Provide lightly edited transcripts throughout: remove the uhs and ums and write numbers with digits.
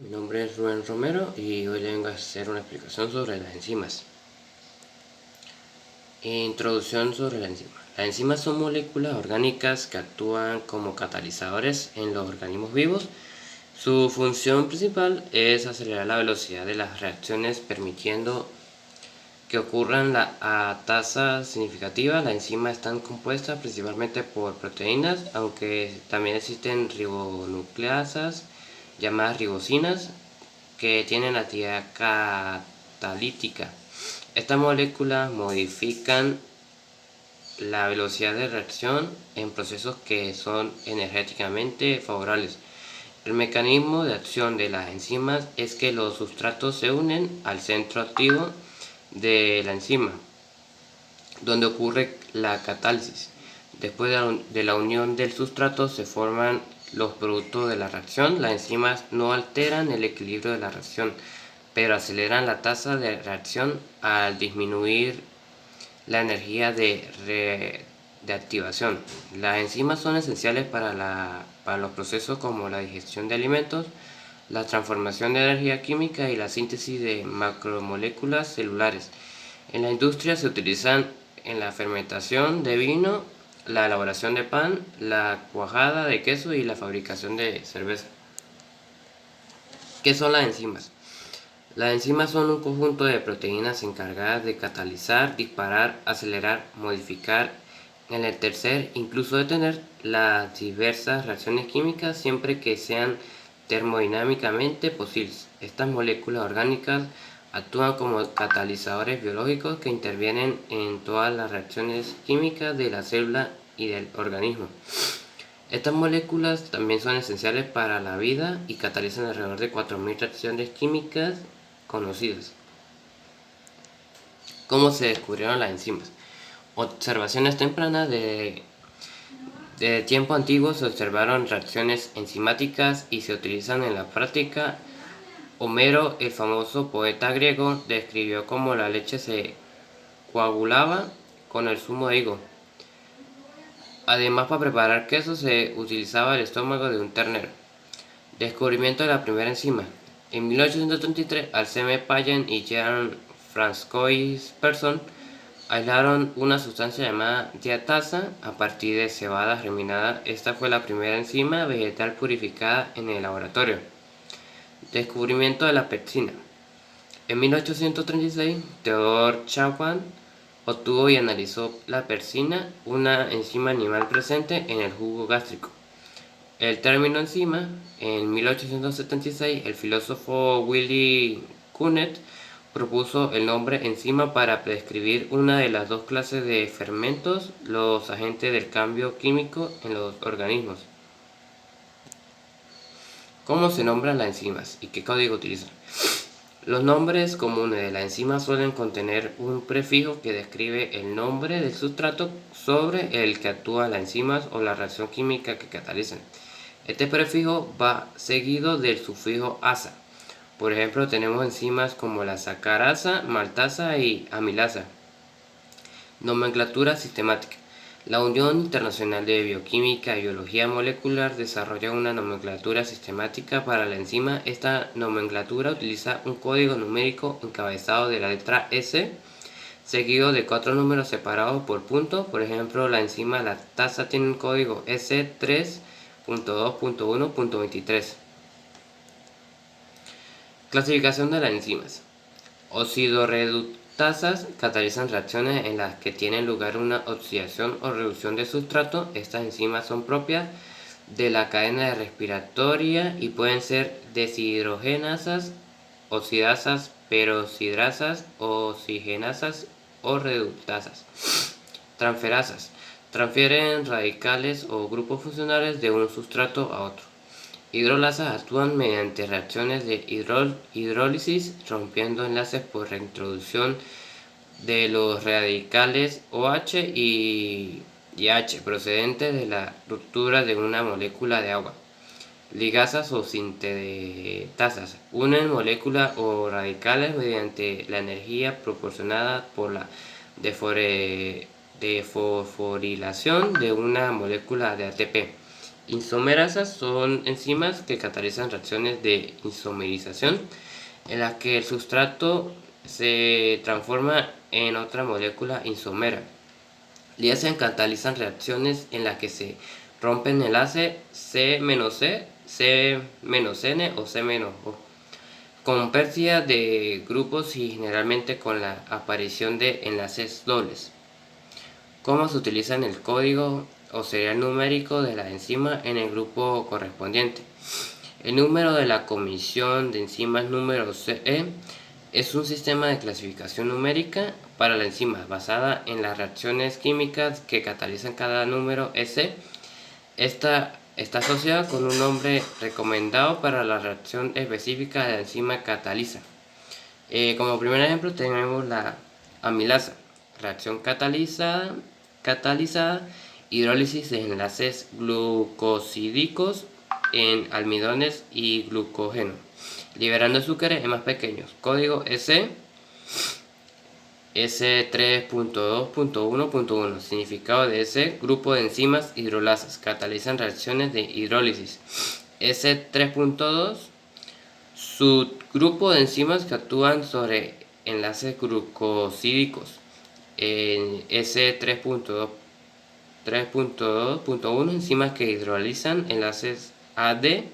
Mi nombre es Rubén Romero y hoy vengo a hacer una explicación sobre las enzimas. Introducción sobre la enzima. Las enzimas son moléculas orgánicas que actúan como catalizadores en los organismos vivos. Su función principal es acelerar la velocidad de las reacciones, permitiendo que ocurran a tasa significativa. Las enzimas están compuestas principalmente por proteínas, aunque también existen ribonucleasas llamadas ribosinas que tienen actividad catalítica. Estas moléculas modifican la velocidad de reacción en procesos que son energéticamente favorables. El mecanismo de acción de las enzimas es que los sustratos se unen al centro activo de la enzima, donde ocurre la catálisis. Después de la unión del sustrato se forman los productos de la reacción. Las enzimas no alteran el equilibrio de la reacción, pero aceleran la tasa de reacción al disminuir la energía de activación. Las enzimas son esenciales para los procesos como la digestión de alimentos, la transformación de energía química y la síntesis de macromoléculas celulares. En la industria se utilizan en la fermentación de vino, la elaboración de pan, la cuajada de queso y la fabricación de cerveza. ¿Qué son las enzimas? Las enzimas son un conjunto de proteínas encargadas de catalizar, disparar, acelerar, modificar, enaltecer, incluso detener las diversas reacciones químicas siempre que sean termodinámicamente posibles. Estas moléculas orgánicas actúan como catalizadores biológicos que intervienen en todas las reacciones químicas de la célula y del organismo. Estas moléculas también son esenciales para la vida y catalizan alrededor de 4000 reacciones químicas conocidas. ¿Cómo se descubrieron las enzimas? Observaciones tempranas de tiempo antiguo se observaron reacciones enzimáticas y se utilizan en la práctica. Homero, el famoso poeta griego, describió cómo la leche se coagulaba con el zumo de higo. Además, para preparar queso se utilizaba el estómago de un ternero. Descubrimiento de la primera enzima. En 1833, Alceme Payen y Jean François Persson aislaron una sustancia llamada diatasa a partir de cebada germinada. Esta fue la primera enzima vegetal purificada en el laboratorio. Descubrimiento de la pepsina. En 1836, Theodore Chapman obtuvo y analizó la pepsina, una enzima animal presente en el jugo gástrico. El término enzima. En 1876, el filósofo Willy Kunet propuso el nombre enzima para describir una de las dos clases de fermentos, los agentes del cambio químico en los organismos. ¿Cómo se nombran las enzimas y qué código utilizan? Los nombres comunes de la enzima suelen contener un prefijo que describe el nombre del sustrato sobre el que actúa la enzima o la reacción química que catalizan. Este prefijo va seguido del sufijo asa. Por ejemplo, tenemos enzimas como la sacarasa, maltasa y amilasa. Nomenclatura sistemática. La Unión Internacional de Bioquímica y Biología Molecular desarrolla una nomenclatura sistemática para la enzima. Esta nomenclatura utiliza un código numérico encabezado de la letra S, seguido de 4 números separados por punto. Por ejemplo, la enzima lactasa tiene un código S3.2.1.23. Clasificación de las enzimas. Oxidorreductasas catalizan reacciones en las que tiene lugar una oxidación o reducción de sustrato. Estas enzimas son propias de la cadena respiratoria y pueden ser deshidrogenasas, oxidasas, peroxidrasas, oxigenasas o reductasas. Transferasas. Transfieren radicales o grupos funcionales de un sustrato a otro. Hidrolasas actúan mediante reacciones de hidrólisis, rompiendo enlaces por reintroducción de los radicales OH y H procedentes de la ruptura de una molécula de agua. Ligasas o sintetasas unen moléculas o radicales mediante la energía proporcionada por la desfosforilación de una molécula de ATP. isomerasas son enzimas que catalizan reacciones de isomerización en las que el sustrato se transforma en otra molécula isómera. Liasen catalizan reacciones en las que se rompen enlace C-C, C-N o C-O, con pérdida de grupos y generalmente con la aparición de enlaces dobles. ¿Cómo se utiliza el código o serial numérico de la enzima en el grupo correspondiente? El número de la comisión de enzimas número CE es un sistema de clasificación numérica para la enzima basada en las reacciones químicas que catalizan cada número EC. Esta está asociada con un nombre recomendado para la reacción específica de la enzima cataliza. Como primer ejemplo tenemos la amilasa, reacción catalizada, hidrólisis de enlaces glucosídicos en almidones y glucógeno, liberando azúcares más pequeños. Código S3.2.1.1. Significado de ese grupo de enzimas hidrolasas catalizan reacciones de hidrólisis. S3.2. Subgrupo de enzimas que actúan sobre enlaces glucosídicos. En S3.2.1. Enzimas que hidrolizan enlaces AD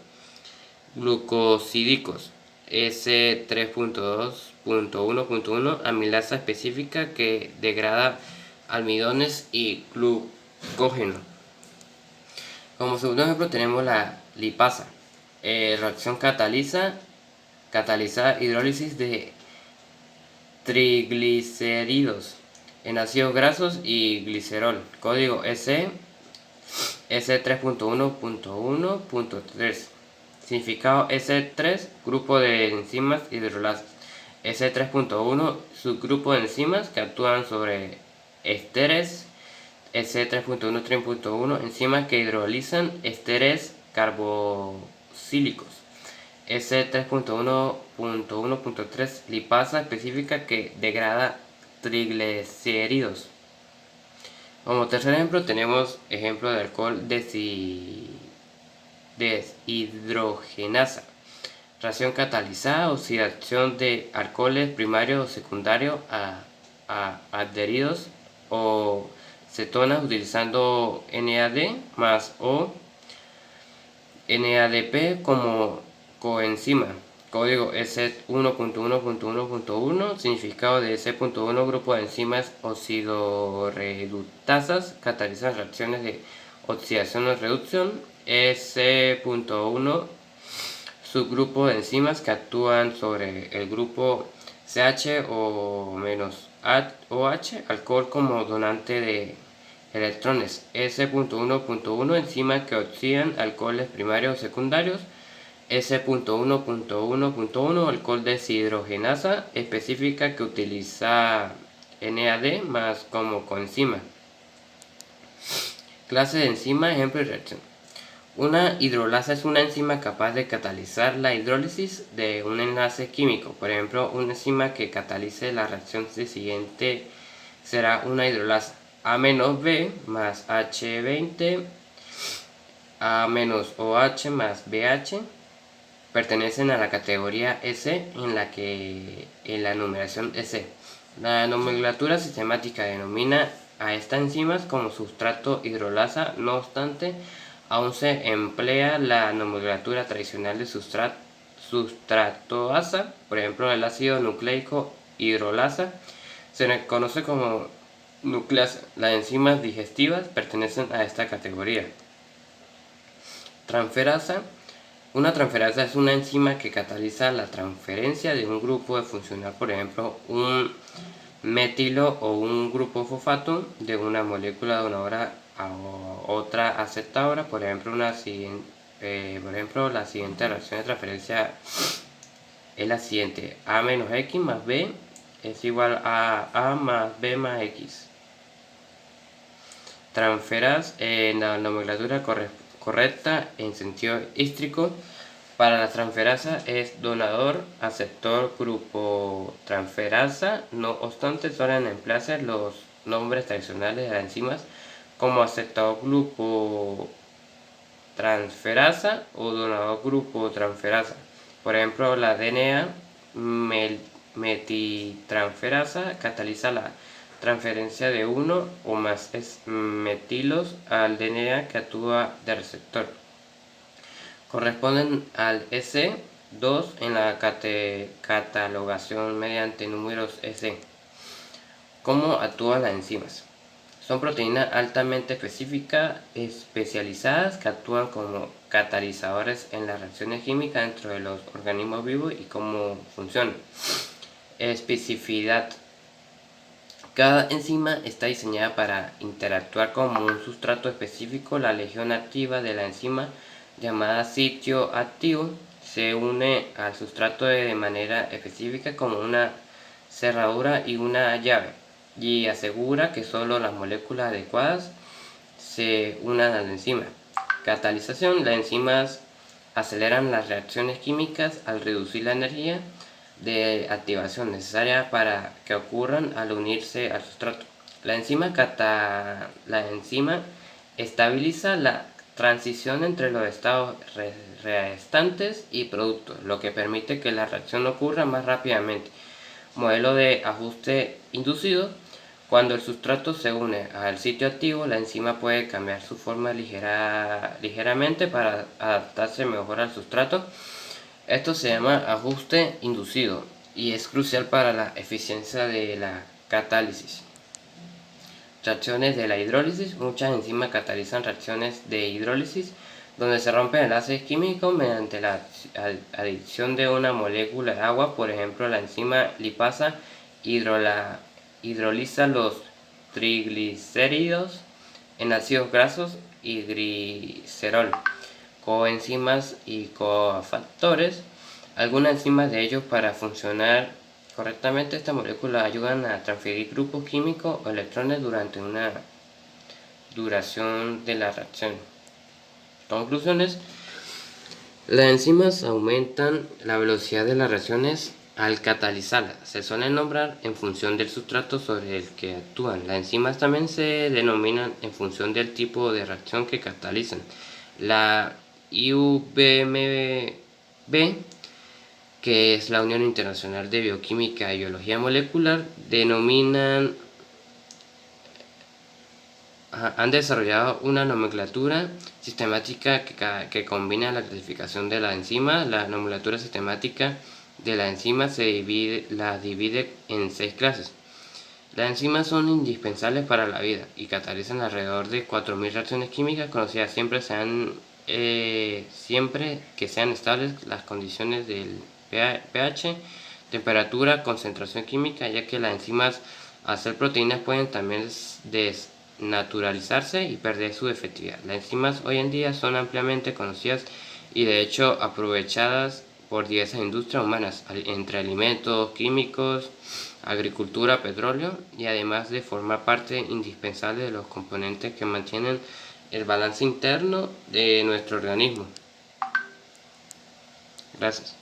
glucosídicos. S3.2.1.1. Amilasa específica que degrada almidones y glucógeno. Como segundo ejemplo tenemos la lipasa, reacción catalizada hidrólisis de triglicéridos en ácidos grasos y glicerol. Código S3.1.1.3. Significado S3, grupo de enzimas hidrolasas. S3.1, subgrupo de enzimas que actúan sobre ésteres. S3.1.3.1, enzimas que hidrolizan ésteres carboxílicos. S3.1.1.3, lipasa específica que degrada triglicéridos. Como tercer ejemplo tenemos ejemplo de alcohol deshidrogenasa, reacción catalizada, oxidación de alcoholes primarios o secundarios a adheridos o cetonas utilizando NAD más o NADP como coenzima. Código S1.1.1.1. Significado de S.1, grupo de enzimas oxidorreductasas catalizan reacciones de oxidación o reducción. S.1, subgrupo de enzimas que actúan sobre el grupo CH o OH, alcohol como donante de electrones. S.1.1, enzimas que oxidan alcoholes primarios o secundarios. S.1.1.1, alcohol deshidrogenasa específica que utiliza NAD más como coenzima. Clase de enzima, ejemplo y reacción. Una hidrolasa es una enzima capaz de catalizar la hidrólisis de un enlace químico. Por ejemplo, una enzima que catalice la reacción siguiente será una hidrolasa. A-B más H20, A-OH más BH pertenecen a la categoría S en la numeración S. La nomenclatura sistemática denomina a estas enzimas como sustrato hidrolasa. No obstante, aún se emplea la nomenclatura tradicional de sustratoasa. Por ejemplo, el ácido nucleico hidrolasa se le conoce como nucleasa. Las enzimas digestivas pertenecen a esta categoría. Transferasa. Una transferasa es una enzima que cataliza la transferencia de un grupo de funcional, por ejemplo, un metilo o un grupo fosfato de una molécula donadora a otra aceptadora. Por ejemplo, la siguiente reacción de transferencia es la siguiente: A menos X más B es igual a A más B más X. Transferas en la nomenclatura correcta en sentido hístrico para la transferasa es donador, aceptor, grupo transferasa. No obstante, suelen emplearse los nombres tradicionales de las enzimas como aceptor, grupo transferasa o donador grupo transferasa. Por ejemplo, la DNA metitransferasa cataliza la transferencia de uno o más metilos al DNA que actúa de receptor. Corresponden al EC2 en la catalogación mediante números EC. ¿Cómo actúan las enzimas? Son proteínas altamente especializadas que actúan como catalizadores en las reacciones químicas dentro de los organismos vivos y cómo funcionan. Especificidad. Cada enzima está diseñada para interactuar como un sustrato específico. La región activa de la enzima, llamada sitio activo, se une al sustrato de manera específica como una cerradura y una llave, y asegura que solo las moléculas adecuadas se unan a la enzima. Catalización. Las enzimas aceleran las reacciones químicas al reducir la energía de activación necesaria para que ocurran al unirse al sustrato. La enzima estabiliza la transición entre los estados restantes y productos, lo que permite que la reacción ocurra más rápidamente. Modelo de ajuste inducido. Cuando el sustrato se une al sitio activo, la enzima puede cambiar su forma ligeramente para adaptarse mejor al sustrato. Esto se llama ajuste inducido y es crucial para la eficiencia de la catálisis. Reacciones de la hidrólisis. Muchas enzimas catalizan reacciones de hidrólisis donde se rompen enlaces químicos mediante la adición de una molécula de agua. Por ejemplo, la enzima lipasa hidroliza los triglicéridos en ácidos grasos y glicerol. Coenzimas y cofactores. Algunas enzimas de ellos, para funcionar correctamente, esta molécula ayudan a transferir grupos químicos o electrones durante una duración de la reacción. Conclusiones. Las enzimas aumentan la velocidad de las reacciones al catalizarlas. Se suelen nombrar en función del sustrato sobre el que actúan. Las enzimas también se denominan en función del tipo de reacción que catalizan. La IUPMB, que es la Unión Internacional de Bioquímica y Biología Molecular, han desarrollado una nomenclatura sistemática que combina la clasificación de la enzima. La nomenclatura sistemática de la enzima la divide en 6 clases. Las enzimas son indispensables para la vida y catalizan alrededor de 4.000 reacciones químicas conocidas siempre que sean estables las condiciones del pH, temperatura, concentración química, ya que las enzimas, al ser proteínas, pueden también desnaturalizarse y perder su efectividad. Las enzimas hoy en día son ampliamente conocidas y de hecho aprovechadas por diversas industrias humanas, entre alimentos, químicos, agricultura, petróleo, y además de formar parte indispensable de los componentes que mantienen el balance interno de nuestro organismo. Gracias.